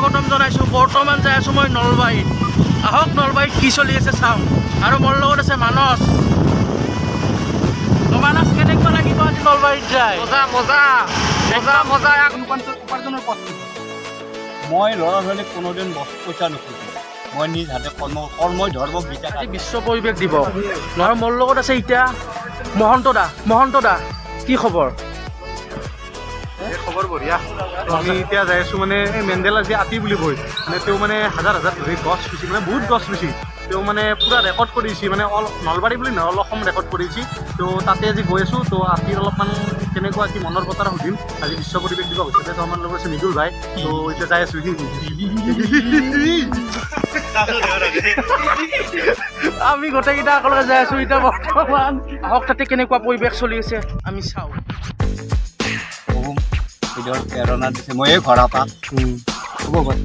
স্বাগতম জনাইছোঁ। বৰ্তমান যাই আছোঁ মই নলবাৰীত। আহক নলবাৰীত কি চলি আছে চাওঁ। আৰু মোৰ লগত আছে মানস। মানস কেনেকুৱা লাগিব আজি নলবাৰীত যায়? উপাৰ্জনৰ পথ। মই ল'ৰা ছোৱালীক কোনোদিন পইচা নোখোজোঁ। মই নিজ হাতে কৰ্মই ধৰ্মক বিচাৰ। আজি বিশ্ব পৰিৱেশ দিৱস নহয়, মোৰ লগত আছে এতিয়া মহন্ত দা কি খবৰ? খবৰ বঢ়িয়া। আমি এতিয়া যাই আছোঁ মানে মেণ্ডেলা যি আতি বুলি কয়, মানে তেওঁ মানে হাজাৰ ধৰি গছ ৰুইছিল, মানে বহুত গছ ৰুইছিল। তেওঁ মানে পূৰা ৰেকৰ্ড কৰিছে, মানে নলবাৰী বুলি নহয়, অসম ৰেকৰ্ড কৰিছে। তো তাতে আজি গৈ আছোঁ। তো আতিৰ অলপমান কেনেকুৱা কি মনৰ কথা সুধিম। আজি বিশ্ব পৰিৱেশ দিৱস হৈছে, তো আমাৰ লগত আছে মৃদুল ভাই। তো এতিয়া যাই আছোঁ। আমি গোটেইকেইটা একেলগে যাই আছোঁ এতিয়া বৰ্তমান। আহক তাতে কেনেকুৱা পৰিৱেশ চলি আছে আমি চাওঁ। প্ৰেৰণা দিছে মই এই ঘৰা পা হ'ব বাৰু।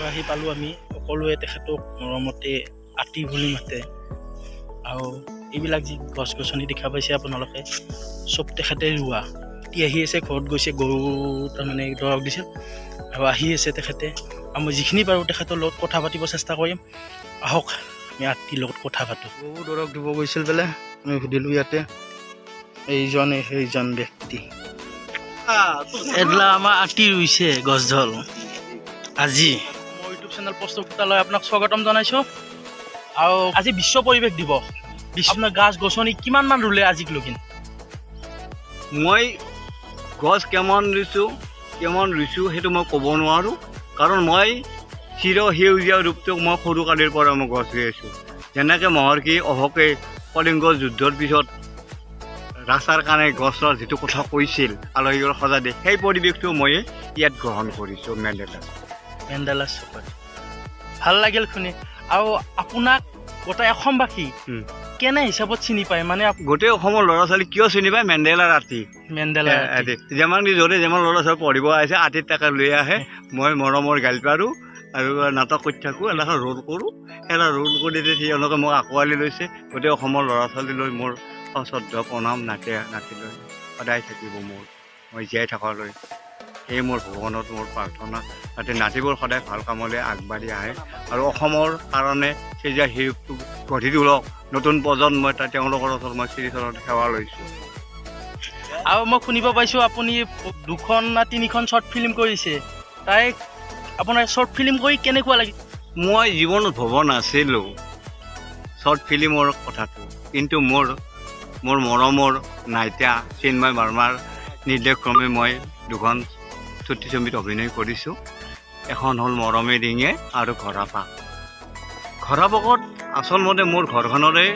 আহি পালোঁ আমি। সকলোৱে তেখেতক মৰমতে আতি বুলি মাতে। আৰু এইবিলাক যি গছ গছনি দেখা পাইছে আপোনালোকে, চব তেখেতে ৰোৱা। আতি আহি আছে, ঘৰত গৈছে, গৰু তাৰমানে দৰৱ দিছে আৰু আহি আছে তেখেতে। আৰু মই যিখিনি পাৰোঁ তেখেতৰ লগত কথা পাতিব চেষ্টা কৰিম। আহক আমি আতিৰ লগত কথা পাতোঁ। গৰু দৰৱ দিব গৈছিল বোলে, আমি সুধিলোঁ ইয়াতে। সেইজন ব্যক্তি এডলা আমাৰ আতি ৰুইছে গছডাল আজি। মই ইউটিউব চেনেল প্ৰস্তুতলৈ আপোনাক স্বাগতম জনাইছোঁ। আৰু আজি বিশ্ব পৰিৱেশ দিৱস। আপোনাৰ গছ গছনি কিমানমান ৰুলে আজিক লগিন? মই গছ কিমান ৰুইছোঁ সেইটো মই ক'ব নোৱাৰোঁ, কাৰণ মই সেউজীয়া ৰূপটোক মই সৰু কালিৰ পৰা মই গছ ৰুই আছোঁ। যেনেকৈ মহৰ্ষি অশোকে কলিংগ যুদ্ধৰ পিছত ৰাস্তাৰ কাৰণে গছৰ যিটো কথা কৈছিল আলহীক সজা দিয়ে, সেই পৰিৱেশটো মই ইয়াত গ্ৰহণ কৰিছোঁ মেণ্ডেলা চুকত। ভাল লাগিল শুনি। আৰু আপোনাক গোটেই অসমবাসী কেনে হিচাপত চিনি পায়? মানে গোটেই অসমৰ ল'ৰা ছোৱালী কিয় চিনি পায়? মেণ্ডেলাৰ আতি। মেণ্ডেলা যিমান য'তে যিমান ল'ৰা ছোৱালী পঢ়িব আহিছে আতিত তাকে লৈ আহে। মই মৰমৰ গাল পাৰোঁ আৰু নাটক কৰি থাকোঁ, এনেকৈ ৰোল কৰোঁ। ৰোল কৰি তেওঁলোকে মোক আঁকোৱালি লৈছে। গোটেই অসমৰ ল'ৰা ছোৱালীলৈ মোৰ সশ্ৰদ্ধ প্ৰণাম নাতিলৈ সদায় থাকিব মই জীয়াই থকালৈ। এই মোৰ ভগৱানত মোৰ প্ৰাৰ্থনা, যাতে নাতিবোৰ সদায় ভাল কামলৈ আগবাঢ়ি আহে আৰু অসমৰ কাৰণে সেউজীয়া শিল্পটো গঢ়ি তোলক। নতুন প্ৰজন্মই তেওঁলোকৰ ওচৰত মই শ্ৰীচৰণত সেৱা লৈছোঁ। আৰু মই শুনিব পাইছোঁ আপুনি 2খন না 3খন শ্বৰ্ট ফিল্ম কৰিছে। তাই আপোনাৰ শ্বৰ্ট ফিল্ম কৰি কেনেকুৱা লাগে? মই জীৱনত ভবা নাছিলোঁ শ্বৰ্ট ফিল্মৰ কথাটো, কিন্তু মোৰ মৰমৰ নাইতা চিন্ময় বাৰ্মাৰ নিৰ্দেশক্ৰমে মই 2খন চুটি ছবিত অভিনয় কৰিছোঁ। এখন হ'ল মৰমে ডিঙে আৰু ঘৰাপাকত আচলমতে মোৰ ঘৰখনৰে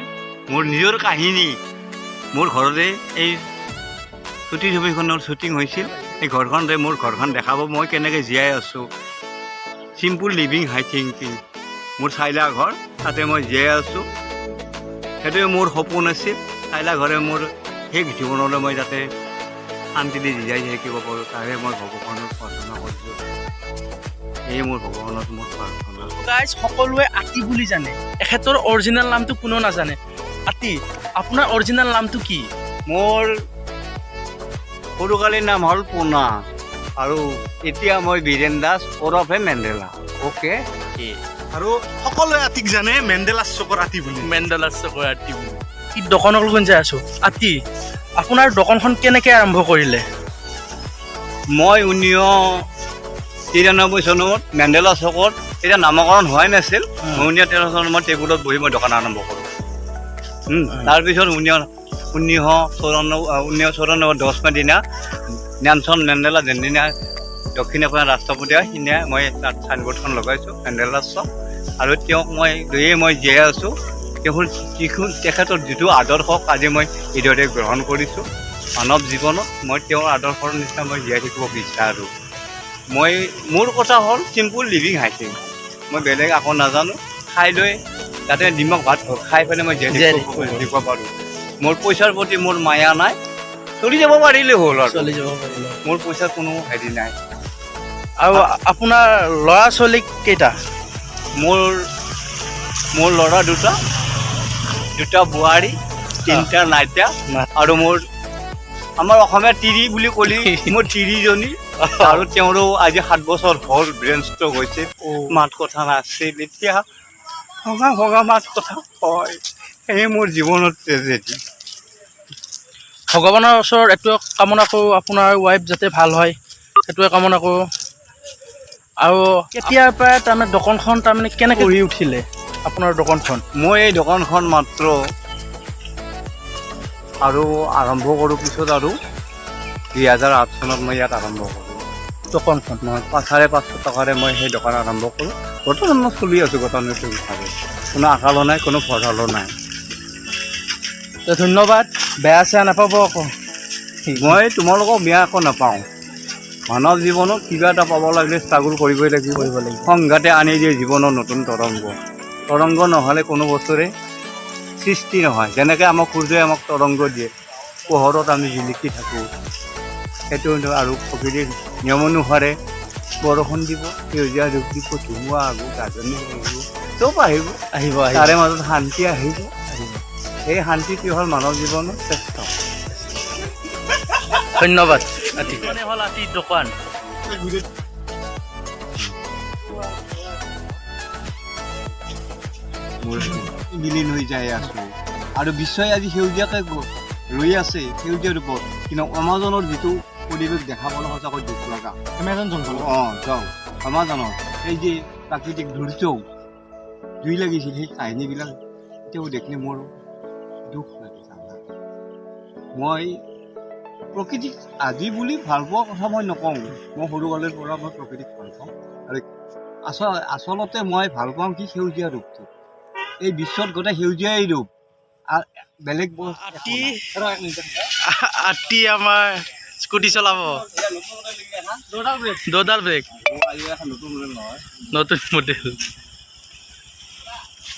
মোৰ নিজৰ কাহিনী। মোৰ ঘৰতে এই চুটি ছবিখনৰ শ্বুটিং হৈছিল। এই ঘৰখনতে মোৰ ঘৰখন দেখাব, মই কেনেকৈ জীয়াই আছোঁ। চিম্পুল লিভিং হাই থিংকিং। মোৰ চাইলা ঘৰ, তাতে মই জীয়াই আছোঁ। সেইটোৱে মোৰ সপোন আছিল। চাইলা ঘৰে মোৰ শেষ জীৱনলৈ মই যাতে শান্তিৰে জীয়াই থাকিব পাৰোঁ, তাৰে মই ভগৱানৰ প্ৰাৰ্থনা কৰিছোঁ। এই মোৰ ভগৱানত মোৰ প্ৰাৰ্থনা। গাইজ সকলোৱে আতি বুলি জানে, এখেতৰ অৰিজিনেল নামটো কোনো নাজানে। আতি, আপোনাৰ অৰিজিনেল নামটো কি? মোৰ সৰুকালীৰ নাম হ'ল পোনা, আৰু এতিয়া মই বীৰেন দাস ওৰফে মেণ্ডেলা। অ'কে। আৰু সকলোৱে আতিক জানে মেণ্ডেলা চুকৰ আতি বুলি। মেণ্ডেলা চুকৰ আতি বুলি। কি দোকানৰ লগত যাই আছোঁ। আতি, আপোনাৰ দোকানখন কেনেকৈ আৰম্ভ কৰিলে? মই 1993 চনত মেণ্ডেলা চকত, এতিয়া নামকৰণ হোৱাই নাছিল, 1913 চনত মই টেবুলত বহি মই দোকান আৰম্ভ কৰোঁ। তাৰপিছত 1994 10 মে দিনা নেলছন মেণ্ডেলা যোনদিনা দক্ষিণ আফ্ৰিকাৰ ৰাষ্ট্ৰপতি হয়, সিদিনা মই তাত চাইনবোৰ্ডখন লগাইছোঁ মেণ্ডেলা চক। আৰু তেওঁক মই জীয়াই আছোঁ। তেখেতৰ যিটো আদৰ্শক আজি মই হৃদয়তে গ্ৰহণ কৰিছোঁ। মানৱ জীৱনত মই তেওঁৰ আদৰ্শৰ নিচিনা মই জীয়াই থাকিব বিচাৰোঁ। মোৰ কথা হ'ল চিম্পুল লিভিং হাই থিংকিং। মই বেলেগ একো নাজানো। খাই লৈ যাতে নিমখ ভাত খাই পেলাই মই জীয়াই থাকিব পাৰোঁ। মোৰ পইচাৰ প্ৰতি মোৰ মায়া নাই, চলি যাব পাৰিলে হ'ল আৰু। মোৰ পইচাৰ কোনো হেৰি নাই। আৰু আপোনাৰ ল'ৰা ছোৱালী কেইটা? মোৰ মোৰ ল'ৰা দুটা বোৱাৰী, 3টা নাইতা আৰু আমাৰ অসমীয়া তিৰি বুলি ক'লি মোৰ 30জনী আৰু তেওঁৰো আজি 7 বছৰ হ'ল ব্ৰেইন ষ্ট্ৰক হৈছে, মাত কথা নাছিল, এতিয়া ভগা মাত কথা কয়। সেয়ে মোৰ জীৱনত ট্ৰেজেডি। ভগৱানৰ ওচৰত এইটোৱে কামনা কৰোঁ আপোনাৰ ৱাইফ যাতে ভাল হয়, সেইটোৱে কামনা কৰোঁ। আৰু কেতিয়াৰ পৰা তাৰমানে দোকানখন তাৰমানে কেনেকৈ গঢ়ি উঠিলে আপোনাৰ দোকানখন? মই এই দোকানখন মাত্ৰ আৰু আৰম্ভ কৰোঁ পিছত আৰু 2008 চনত মই ইয়াত আৰম্ভ কৰোঁ দোকানখন। মই 550 টকাৰে মই সেই দোকান আৰম্ভ কৰোঁ। বৰ্তমান মই চলি আছোঁ গতানুগতিকভাৱে, কোনো আকালো নাই, কোনো ভঁৰালো নাই। ধন্যবাদ, বেয়া চেয়া নাপাব আকৌ। মই তোমালোকক বেয়া একো নাপাওঁ। মানৱ জীৱনত কিবা এটা পাব লাগিলে ষ্ট্ৰাগল কৰিবই লাগিব। সংঘাতে আনি দিয়ে জীৱনৰ নতুন তৰংগ নহ'লে কোনো বস্তুৰে সৃষ্টি নহয়। যেনেকৈ আমাক সূৰ্যই আমাক তৰংগ দিয়ে, পোহৰত আমি জিলিকি থাকোঁ, সেইটো আৰু প্ৰকৃতিৰ নিয়ম অনুসাৰে বৰষুণ দিব, সেউজীয়া ৰূপ দিব, ধুমুহা আহিব, গাজনি আহিব, চব আহিব। তাৰে মাজত শান্তি আহিব। সেই শান্তিটো হ'ল মানৱ জীৱনৰ শ্ৰেষ্ঠ। ধন্যবাদ। মানে হ'ল আতিৰ দোকান। বিলীন হৈ যাই আছোঁ আৰু বিশ্বই আজি সেউজীয়াকৈ ৰৈ আছে, সেউজীয়া ৰূপত। কিন্তু আমাজনৰ যিটো পৰিৱেশ দেখা পালে সঁচাকৈ দুখ লগা। এমাজন জংঘল যাওঁ আমাজনৰ এই যে প্ৰাকৃতিক দুৰ্যোগ জুই লাগিছিল, সেই কাহিনীবিলাক এতিয়াও দেখিলে মোৰ দুখ লাগে। মই প্ৰকৃতিক আজি বুলি ভাল পোৱা কথা মই নকওঁ, মই সৰুকালৰ পৰা মই প্ৰকৃতিক ভাল পাওঁ। আৰু আচলতে মই ভাল পাওঁ কি সেউজীয়া ৰূপটো। এই বিশ্বত গোটেই সেউজীয়াই ৰূপ, বেলেগ আতি আমাৰ স্কুটি চলাব, দুডাল ব্ৰেক, নতুন মডেল।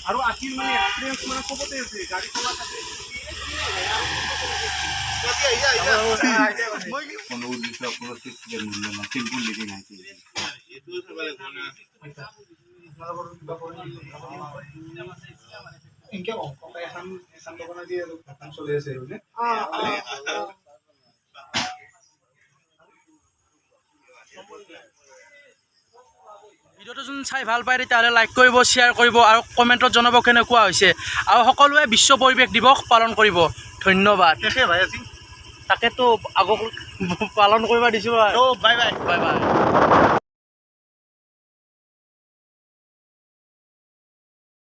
আৰু আতিৰ মানে এক্সপিৰিয়েঞ্চ মানে চবতে আছে, গাড়ী চলা থাকে। কোনো উদ্দেশ্য কোনো সৃষ্টিৰ মূল্য নাই, চিম্পুল লিভিং আছে। ভিডিঅ'টো যোন চাই ভাল পায় তেতিয়াহ'লে লাইক কৰিব, শ্বেয়াৰ কৰিব আৰু কমেণ্টত জনাব কেনেকুৱা হৈছে। আৰু সকলোৱে বিশ্ব পৰিৱেশ দিৱস পালন কৰিব। ধন্যবাদ। ভাই আজি তাকেতো আগক পালন কৰিব দিছোঁ। Bye bye. Bye bye.